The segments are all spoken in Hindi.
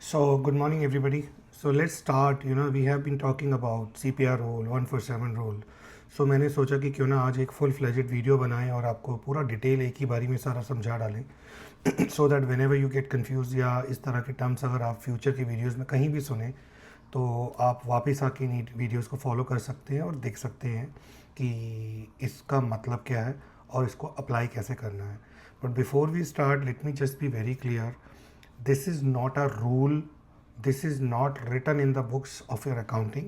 So, good morning, everybody. So, let's start. We have been talking about CPR rule, 147 rule. So, मैंने सोचा कि क्यों ना आज एक फुल फ्लेजेड वीडियो बनाएं और आपको पूरा डिटेल एक ही बारी में सारा समझा डालें so that when ever you get confuse या इस तरह के टर्म्स अगर आप फ्यूचर की वीडियोस में कहीं भी सुने तो आप वापस आके इन वीडियोस को फॉलो कर सकते हैं और देख सकते हैं कि इसका मतलब क्या है और इसको अप्लाई कैसे करना है. But before we start let me just be very clear. This is not a rule. This is not written in the books of your accounting.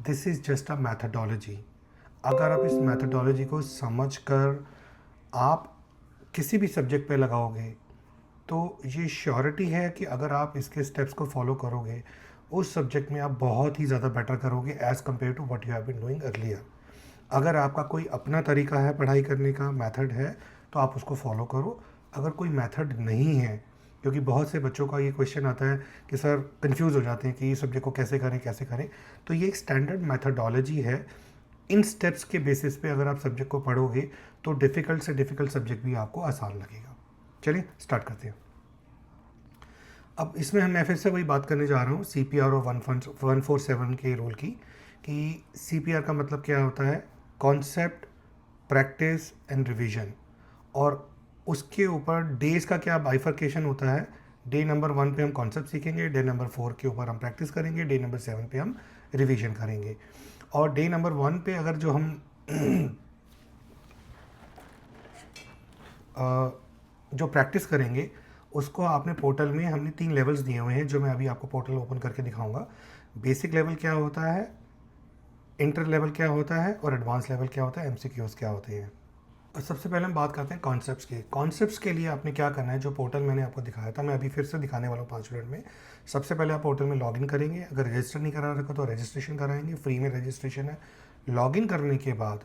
This is just a methodology. अगर आप इस methodology को समझ कर आप किसी भी सब्जेक्ट पे लगाओगे तो ये श्योरिटी है कि अगर आप इसके स्टेप्स को फॉलो करोगे उस सब्जेक्ट में आप बहुत ही ज़्यादा बेटर करोगे as compare to what you have been doing earlier. अगर आपका कोई अपना तरीका है पढ़ाई करने का, मेथड है, तो आप उसको फॉलो करो. अगर कोई मेथड नहीं है, क्योंकि बहुत से बच्चों का ये क्वेश्चन आता है कि सर कंफ्यूज हो जाते हैं कि ये सब्जेक्ट को कैसे करें, तो ये एक स्टैंडर्ड मेथडोलॉजी है. इन स्टेप्स के बेसिस पे अगर आप सब्जेक्ट को पढ़ोगे तो डिफ़िकल्ट से डिफ़िकल्ट सब्जेक्ट भी आपको आसान लगेगा. चलिए स्टार्ट करते हैं. अब इसमें मैं फिर से वही बात करने जा रहा हूँ CPR और 147 के रूल की, कि CPR का मतलब क्या होता है, कॉन्सेप्ट, प्रैक्टिस एंड रिवीजन. और उसके ऊपर डेज का क्या बाइफर्केशन होता है. डे नंबर 1 पे हम कॉन्सेप्ट सीखेंगे, डे नंबर 4 के ऊपर हम प्रैक्टिस करेंगे, डे नंबर 7 पे हम रिवीजन करेंगे. और डे नंबर 1 पे अगर जो हम जो प्रैक्टिस करेंगे उसको आपने पोर्टल में हमने 3 लेवल्स दिए हुए हैं जो मैं अभी आपको पोर्टल ओपन करके दिखाऊंगा. बेसिक लेवल क्या होता है, इंटर लेवल क्या होता है और एडवांस लेवल क्या होता है, MCQs क्या होते हैं. और सबसे पहले हम बात करते हैं कॉन्सेप्ट्स की. कॉन्सेप्ट्स के लिए आपने क्या करना है, जो पोर्टल मैंने आपको दिखाया था मैं अभी फिर से दिखाने वाला हूँ 5 मिनट में. सबसे पहले आप पोर्टल में लॉगिन करेंगे. अगर रजिस्टर नहीं करा रखा तो रजिस्ट्रेशन कराएंगे, फ्री में रजिस्ट्रेशन है. लॉगिन करने के बाद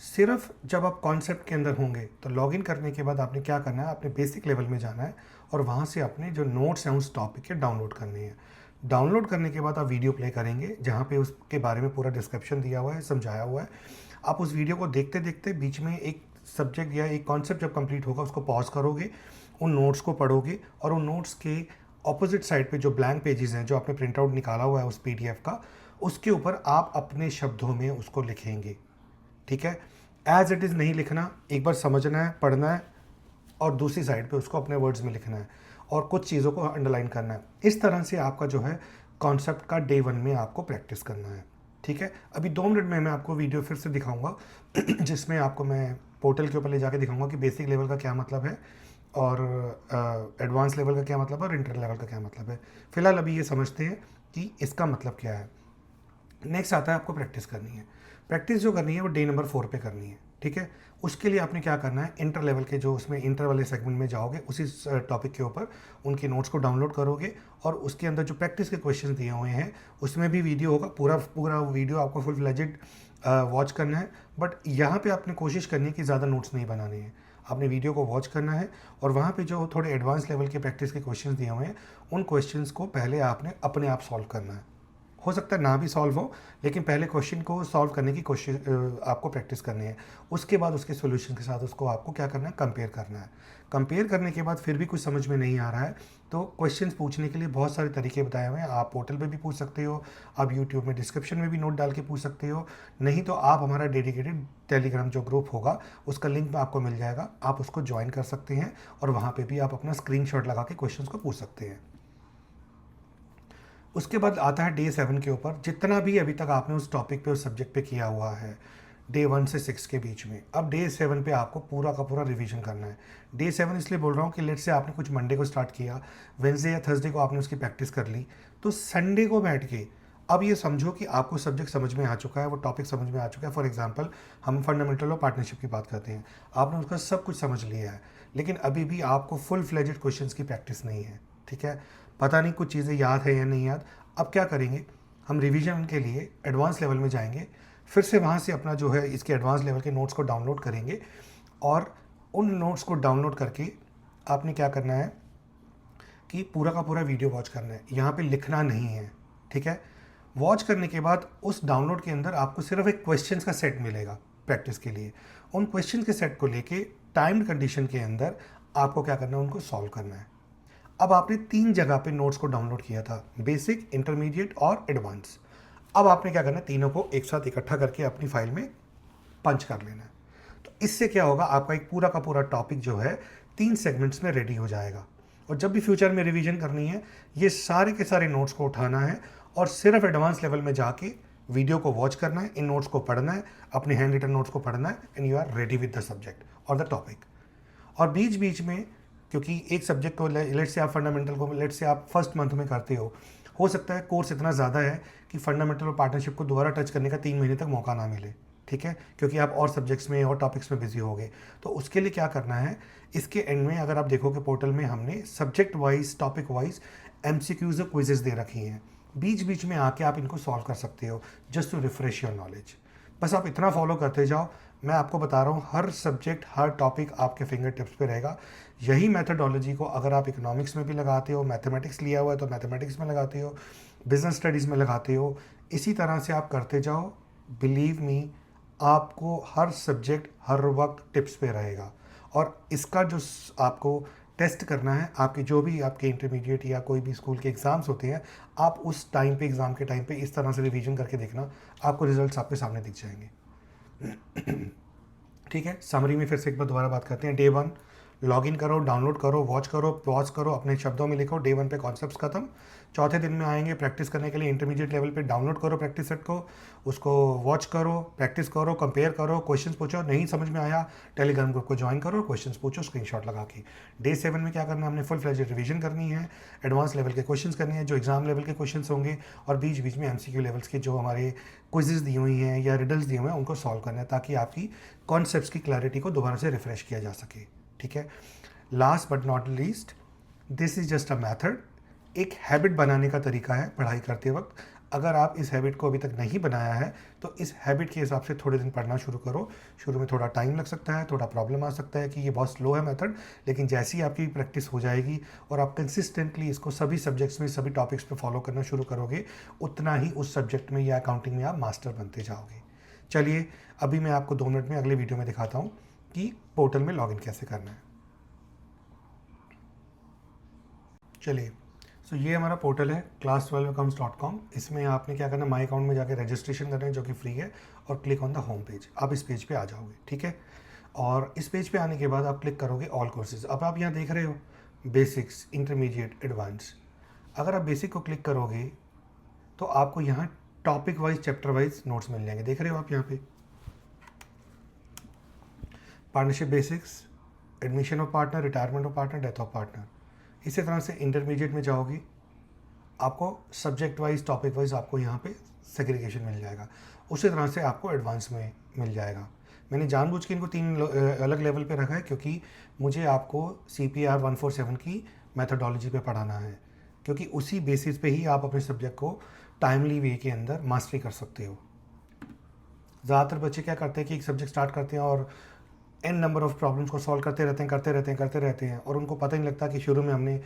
सिर्फ जब आप कॉन्सेप्ट के अंदर होंगे तो लॉगिन करने के बाद आपने क्या करना है, आपने बेसिक लेवल में जाना है और वहाँ से अपने जो नोट्स हैं उस टॉपिक के डाउनलोड करने हैं. डाउनलोड करने के बाद आप वीडियो प्ले करेंगे जहाँ पे उसके बारे में पूरा डिस्क्रिप्शन दिया हुआ है, समझाया हुआ है. आप उस वीडियो को देखते देखते बीच में एक सब्जेक्ट या एक कॉन्सेप्ट जब कंप्लीट होगा उसको पॉज करोगे, उन नोट्स को पढ़ोगे और उन नोट्स के ऑपोजिट साइड पे जो ब्लैंक पेजेस हैं जो आपने प्रिंट आउट निकाला हुआ है उस PDF का, उसके ऊपर आप अपने शब्दों में उसको लिखेंगे. ठीक है, एज इट इज़ नहीं लिखना, एक बार समझना है, पढ़ना है और दूसरी साइड पे उसको अपने वर्ड्स में लिखना है और कुछ चीज़ों को अंडरलाइन करना है. इस तरह से आपका जो है कॉन्सेप्ट का डे 1 में आपको प्रैक्टिस करना है. ठीक है, अभी 2 मिनट में मैं आपको वीडियो फिर से दिखाऊंगा जिसमें आपको मैं पोर्टल के ऊपर ले जाके दिखाऊंगा कि बेसिक लेवल का क्या मतलब है और एडवांस लेवल का क्या मतलब है और इंटर लेवल का क्या मतलब है. फिलहाल अभी ये समझते हैं कि इसका मतलब क्या है. नेक्स्ट आता है आपको प्रैक्टिस करनी है. प्रैक्टिस जो करनी है वो डे नंबर 4 पे करनी है. ठीक है, उसके लिए आपने क्या करना है, इंटर लेवल के जो उसमें इंटर वाले सेगमेंट में जाओगे, उसी टॉपिक के ऊपर उनके नोट्स को डाउनलोड करोगे और उसके अंदर जो प्रैक्टिस के क्वेश्चन दिए हुए हैं उसमें भी वीडियो होगा. पूरा वीडियो आपको फुल फ्लेजेड वॉच करना है. बट यहाँ पे आपने कोशिश करनी है कि ज़्यादा नोट्स नहीं बनाने हैं. आपने वीडियो को वॉच करना है और वहाँ पे जो थोड़े एडवांस लेवल के प्रैक्टिस के क्वेश्चंस दिए हुए हैं उन क्वेश्चंस को पहले आपने अपने आप सॉल्व करना है. हो सकता है ना भी सॉल्व हो, लेकिन पहले क्वेश्चन को सॉल्व करने की कोशिश आपको प्रैक्टिस करनी है. उसके बाद उसके सॉल्यूशन के साथ उसको आपको क्या करना है, कंपेयर करना है. कंपेयर करने के बाद फिर भी कुछ समझ में नहीं आ रहा है तो क्वेश्चंस पूछने के लिए बहुत सारे तरीके बताए हुए हैं. आप पोर्टल पे भी पूछ सकते हो, आप यूट्यूब में डिस्क्रिप्शन में भी नोट डाल के पूछ सकते हो, नहीं तो आप हमारा डेडिकेटेड टेलीग्राम जो ग्रुप होगा उसका लिंक आपको मिल जाएगा, आप उसको ज्वाइन कर सकते हैं और वहाँ पर भी आप अपना स्क्रीनशॉट लगा के क्वेश्चन को पूछ सकते हैं. उसके बाद आता है डे 7 के ऊपर. जितना भी अभी तक आपने उस टॉपिक पे, उस सब्जेक्ट पे किया हुआ है डे 1 से 6 के बीच में, अब डे 7 पे आपको पूरा का पूरा रिवीजन करना है. डे 7 इसलिए बोल रहा हूँ कि लेट से आपने कुछ मंडे को स्टार्ट किया, वेंसडे या थर्सडे को आपने उसकी प्रैक्टिस कर ली, तो संडे को बैठ के अब ये समझो कि आपको सब्जेक्ट समझ में आ चुका है, वो टॉपिक समझ में आ चुका है. फॉर एग्जांपल हम फंडामेंटल ऑफ पार्टनरशिप की बात करते हैं, आपने उसका सब कुछ समझ लिया है, लेकिन अभी भी आपको फुल फ्लेजेड क्वेश्चंस की प्रैक्टिस नहीं है. ठीक है, पता नहीं कुछ चीज़ें याद है या नहीं याद. अब क्या करेंगे, हम रिवीजन के लिए एडवांस लेवल में जाएंगे, फिर से वहाँ से अपना जो है इसके एडवांस लेवल के नोट्स को डाउनलोड करेंगे और उन नोट्स को डाउनलोड करके आपने क्या करना है कि पूरा का पूरा वीडियो वॉच करना है. यहाँ पे लिखना नहीं है. ठीक है, वॉच करने के बाद उस डाउनलोड के अंदर आपको सिर्फ एक क्वेश्चंस का सेट मिलेगा प्रैक्टिस के लिए. उन क्वेश्चन के सेट को लेके टाइम्ड कंडीशन के अंदर आपको क्या करना है, उनको सॉल्व करना है. अब आपने 3 जगह पे नोट्स को डाउनलोड किया था, बेसिक, इंटरमीडिएट और एडवांस। अब आपने क्या करना है, तीनों को एक साथ इकट्ठा करके अपनी फाइल में पंच कर लेना है। तो इससे क्या होगा, आपका एक पूरा का पूरा टॉपिक जो है 3 सेगमेंट्स में रेडी हो जाएगा। और जब भी फ्यूचर में रिवीजन करनी है, ये सारे के सारे नोट्स को उठाना है और सिर्फ एडवांस लेवल में जाके वीडियो को वॉच करना है, इन नोट्स को पढ़ना है, अपने हैंड रिटन नोट्स को पढ़ना है, and you are ready with the subject और द टॉपिक। और बीच बीच में, क्योंकि एक सब्जेक्ट को लेट से आप फंडामेंटल को लेट से आप फर्स्ट मंथ में करते हो सकता है कोर्स इतना ज़्यादा है कि फंडामेंटल और पार्टनरशिप को दोबारा टच करने का 3 महीने तक मौका ना मिले, ठीक है, क्योंकि आप और सब्जेक्ट्स में और टॉपिक्स में बिजी हो गए। तो उसके लिए क्या करना है, इसके एंड में अगर आप देखोगे पोर्टल में हमने subject wise, topic wise MCQs और क्विजेस दे रखी हैं। बीच बीच में आके आप इनको सॉल्व कर सकते हो, just to refresh your knowledge. बस आप इतना फॉलो करते जाओ। मैं आपको बता रहा हूँ, हर सब्जेक्ट, हर टॉपिक आपके फिंगर टिप्स पे रहेगा। यही मेथडोलॉजी को अगर आप इकोनॉमिक्स में भी लगाते हो, मैथमेटिक्स लिया हुआ है तो मैथमेटिक्स में लगाते हो, बिजनेस स्टडीज़ में लगाते हो, इसी तरह से आप करते जाओ। बिलीव मी, आपको हर सब्जेक्ट हर वक्त टिप्स पे रहेगा। और इसका जो आपको टेस्ट करना है, आपकी जो भी आपके इंटरमीडिएट या कोई भी स्कूल के एग्ज़ाम्स होते हैं, आप उस टाइम पे, एग्ज़ाम के टाइम पे इस तरह से रिवीजन करके देखना, आपको रिजल्ट्स आपके सामने दिख जाएंगे। ठीक है, समरी में फिर से एक बार दोबारा बात करते हैं। डे 1 लॉगिन करो, डाउनलोड करो, वॉच करो, पॉज करो, अपने शब्दों में लिखो। डे 1 पे कॉन्सेप्ट्स खत्म। चौथे दिन में आएंगे प्रैक्टिस करने के लिए। इंटरमीडिएट लेवल पे डाउनलोड करो प्रैक्टिस सेट को, उसको वॉच करो, प्रैक्टिस करो, कंपेयर करो, क्वेश्चंस पूछो। नहीं समझ में आया, टेलीग्राम ग्रुप को ज्वाइन करो, क्वेश्चंस पूछो स्क्रीनशॉट लगा के। डे 7 में क्या करना है, हमने फुल फ्लेज रिवीजन करनी है, एडवांस लेवल के क्वेश्चंस करनी है जो एग्जाम लेवल के क्वेश्चंस होंगे, और बीच बीच में MCQ लेवल्स के जो हमारे क्विजेज दी हुई हैं या रिडल्स दिए हुए हैं उनको सॉल्व करना है, ताकि आपकी कॉन्सेप्ट्स की क्लैरिटी को दोबारा से रिफ्रेश किया जा सके। ठीक है, last but not least, this is just a method, एक हैबिट बनाने का तरीका है पढ़ाई करते वक्त। अगर आप इस हैबिट को अभी तक नहीं बनाया है तो इस हैबिट के हिसाब से थोड़े दिन पढ़ना शुरू करो। शुरू में थोड़ा टाइम लग सकता है, थोड़ा प्रॉब्लम आ सकता है कि ये बहुत स्लो है मेथड, लेकिन जैसे ही आपकी प्रैक्टिस हो जाएगी और आप कंसिस्टेंटली इसको सभी सब्जेक्ट्स में, सभी टॉपिक्स पे फॉलो करना शुरू करोगे, उतना ही उस सब्जेक्ट में या अकाउंटिंग में आप मास्टर बनते जाओगे। चलिए, अभी मैं आपको 2 मिनट में अगले वीडियो में दिखाता हूँ कि पोर्टल में लॉगिन कैसे करना है। चलिए, सो ये हमारा पोर्टल है class12accounts.com। इसमें आपने क्या करना है, माई अकाउंट में जाकर रजिस्ट्रेशन करना है जो कि फ्री है, और click on the home page. आप इस पेज पे आ जाओगे, ठीक है। और इस पेज पे आने के बाद आप क्लिक करोगे ऑल कोर्सेज। अब आप यहाँ देख रहे हो बेसिक्स, इंटरमीडिएट, एडवांस। अगर आप बेसिक को क्लिक करोगे तो आपको यहाँ topic wise, chapter wise notes मिल जाएंगे। देख रहे हो आप यहाँ पे, partnership basics, admission of partner, retirement of partner, death of partner. इसी तरह से इंटरमीडिएट में जाओगे, आपको सब्जेक्ट वाइज, टॉपिक वाइज आपको यहाँ पे सेग्रीगेशन मिल जाएगा। उसी तरह से आपको एडवांस में मिल जाएगा। मैंने जानबूझ के इनको 3 अलग लेवल पे रखा है, क्योंकि मुझे आपको CPR 147 की मैथडोलॉजी पे पढ़ाना है, क्योंकि उसी बेसिस पे ही आप अपने सब्जेक्ट को टाइमली वे के अंदर मास्टरी कर सकते हो। ज़्यादातर बच्चे क्या करते हैं कि एक सब्जेक्ट स्टार्ट करते हैं और n नंबर ऑफ प्रॉब्लम्स को सॉल्व करते रहते हैं, और उनको पता ही नहीं लगता कि शुरू में हमने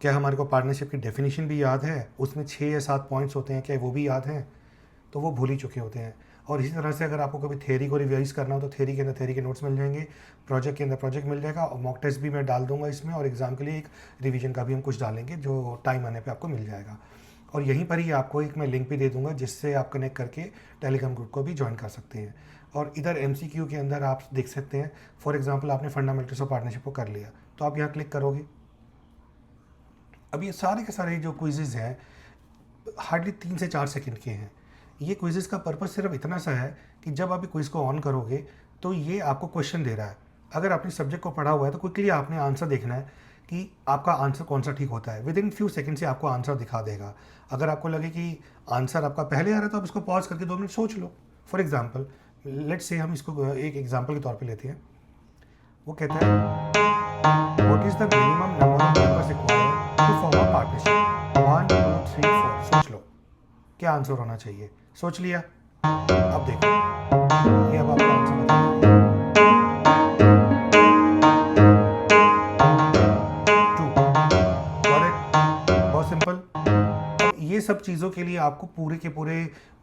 क्या, हमारे को पार्टनरशिप की डेफिनेशन भी याद है, उसमें 6 या 7 पॉइंट्स होते हैं, क्या वो भी याद हैं, तो वो भूल ही चुके होते हैं। और इसी तरह से अगर आपको कभी थ्योरी को रिवाइज करना हो तो थ्योरी के अंदर थ्योरी के नोट्स मिल जाएंगे, प्रोजेक्ट के अंदर प्रोजेक्ट मिल जाएगा, और मॉक टेस्ट भी मैं डाल दूंगा इसमें, और एग्जाम के लिए एक रिवीजन का भी हम कुछ डालेंगे जो टाइम आने पर आपको मिल जाएगा। और यहीं पर ही आपको एक मैं लिंक भी दे दूंगा जिससे आप कनेक्ट करके टेलीग्राम ग्रुप को भी ज्वाइन कर सकते हैं। और इधर MCQ के अंदर आप देख सकते हैं, फॉर एग्जांपल आपने फंडामेंटल्स ऑफ पार्टनरशिप को कर लिया तो आप यहाँ क्लिक करोगे। अब ये सारे के सारे जो क्विजेज़ हैं हार्डली 3 से 4 सेकंड के हैं। ये क्विजेज़ का पर्पज़ सिर्फ इतना सा है कि जब आप क्विज़ को ऑन करोगे तो ये आपको क्वेश्चन दे रहा है। अगर आपने सब्जेक्ट को पढ़ा हुआ है तो क्विकली आपने आंसर देखना है कि आपका आंसर कौन सा ठीक होता है। विद इन फ्यू सेकेंड से आपको आंसर दिखा देगा। अगर आपको लगे कि आंसर आपका पहले आ रहा है तो आप इसको पॉज करके 2 मिनट सोच लो। फॉर एग्जाम्पल, लेट्स से हम इसको एक एग्जाम्पल के तौर पे लेते हैं। वो कहता है, what is the minimum number of members required to form a partnership? 1 2 3 4। सोच लो क्या आंसर होना चाहिए। सोच लिया? अब देखो, ये अब आपको आंसर बता दूंगा। 2 करेक्ट, बहुत सिंपल। ये ये सब चीज़ों के लिए आपको पूरे के पूरे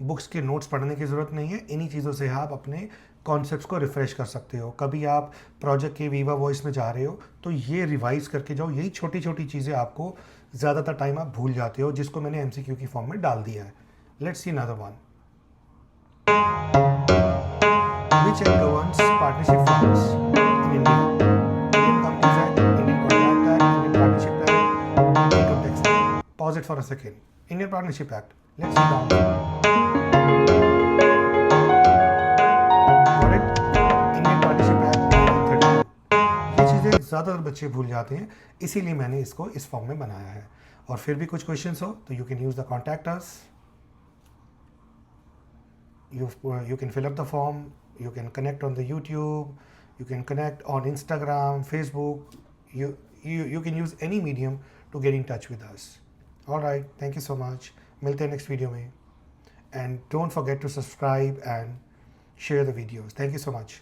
बुक्स के नोट्स पढ़ने की ज़रूरत नहीं है। इन्हीं चीज़ों से आप अपने कॉन्सेप्ट्स को रिफ़्रेश कर सकते हो। कभी आप प्रोजेक्ट के वीवा वॉइस में जा रहे हो तो ये रिवाइज़ करके जाओ। यही छोटी छोटी चीज़ें आपको ज़्यादातर टाइम आप भूल जाते हो, जिसको मैंने एमसीक्यू की फॉर्म में डाल दिया है। Let's see another one. Which act governs partnership forms in India? Indian Companies Act, Indian Contract Act, Indian Partnership Act, Income Tax Act. Pause it for a second. Indian Partnership Act. Let's see the answer. Got it? Indian Partnership Act 1932. ये चीज़ें ज़्यादातर बच्चे भूल जाते हैं, इसीलिए मैंने इसको इस फॉर्म में बनाया है। और फिर भी कुछ क्वेश्चंस हो तो you can use the contact us, you can fill up the form, you can connect on the YouTube, you can connect on Instagram, Facebook, you can use any medium to get in touch with us. All right, thank you so much. मिलते हैं next video में, and don't forget to subscribe and share the videos. Thank you so much.